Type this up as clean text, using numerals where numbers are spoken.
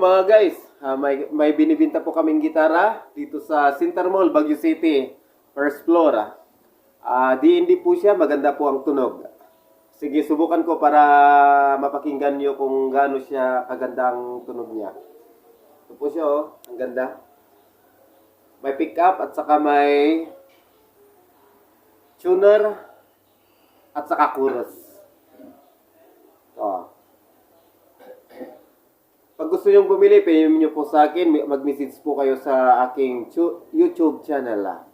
mga guys, may binibinta po kaming gitara dito sa Center Mall, Baguio City, first floor. D&D po siya, maganda po ang tunog. Sige, subukan ko para mapakinggan nyo kung gaano siya kaganda ang tunog niya. Ito po siya, oh, ang ganda. May pickup at saka may tuner at saka chorus. Oh. Pag gusto nyo bumili, PM nyo po sa akin. Mag-message po kayo sa aking YouTube channel.